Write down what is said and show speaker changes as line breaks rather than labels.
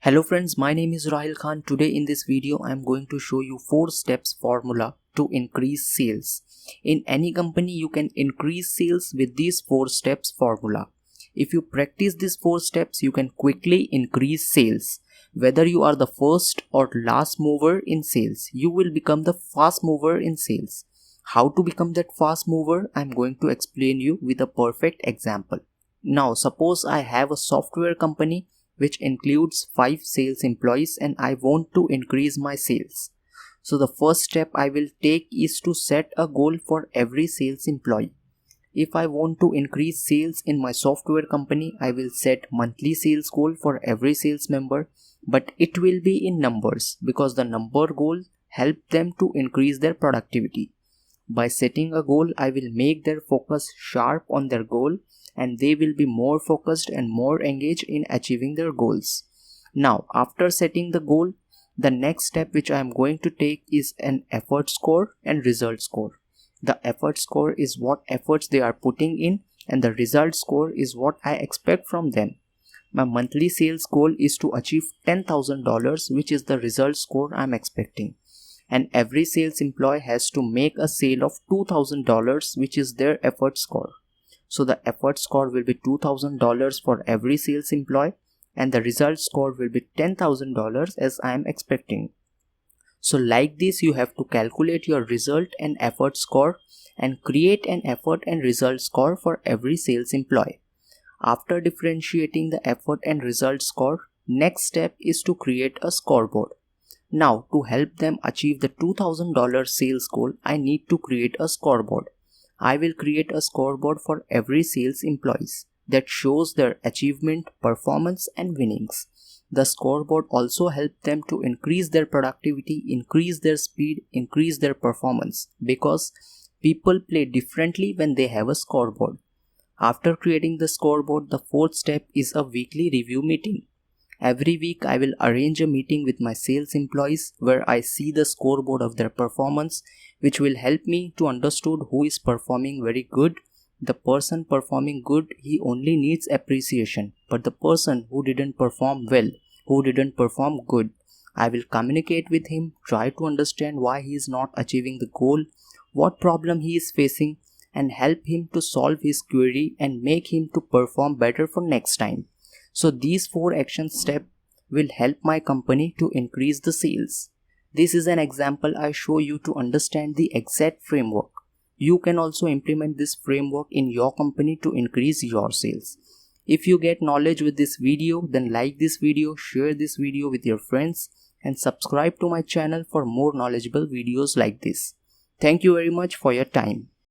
Hello friends, my name is Rahil Khan. Today in this video I am going to show you 4 steps formula to increase sales. In any company you can increase sales with these 4 steps formula. If you practice these 4 steps you can quickly increase sales. Whether you are the first or last mover in sales, you will become the fast mover in sales. How to become that fast mover I am going to explain you with a perfect example. Now suppose I have a software company which includes 5 sales employees and I want to increase my sales. So the first step I will take is to set a goal for every sales employee. If I want to increase sales in my software company, I will set monthly sales goal for every sales member, but it will be in numbers because the number goal help them to increase their productivity. By setting a goal, I will make their focus sharp on their goal and they will be more focused and more engaged in achieving their goals. Now, after setting the goal, the next step which I am going to take is an effort score and result score. The effort score is what efforts they are putting in and the result score is what I expect from them. My monthly sales goal is to achieve $10,000, which is the result score I am expecting. And every sales employee has to make a sale of $2,000, which is their effort score. So the effort score will be $2,000 for every sales employee and the result score will be $10,000 as I am expecting. So like this you have to calculate your result and effort score and create an effort and result score for every sales employee. After differentiating the effort and result score, next step is to create a scoreboard. Now to help them achieve the $2,000 sales goal, I need to create a scoreboard. I will create a scoreboard for every sales employees that shows their achievement, performance and winnings. The scoreboard also helps them to increase their productivity, increase their speed, increase their performance because people play differently when they have a scoreboard. After creating the scoreboard, the fourth step is a weekly review meeting. Every week I will arrange a meeting with my sales employees where I see the scoreboard of their performance, which will help me to understand who is performing very good. The person performing good, he only needs appreciation, but the person who didn't perform well, who didn't perform good, I will communicate with him, try to understand why he is not achieving the goal, what problem he is facing and help him to solve his query and make him to perform better for next time. So these 4 action steps will help my company to increase the sales. This is an example I show you to understand the exact framework. You can also implement this framework in your company to increase your sales. If you get knowledge with this video, then like this video, share this video with your friends and subscribe to my channel for more knowledgeable videos like this. Thank you very much for your time.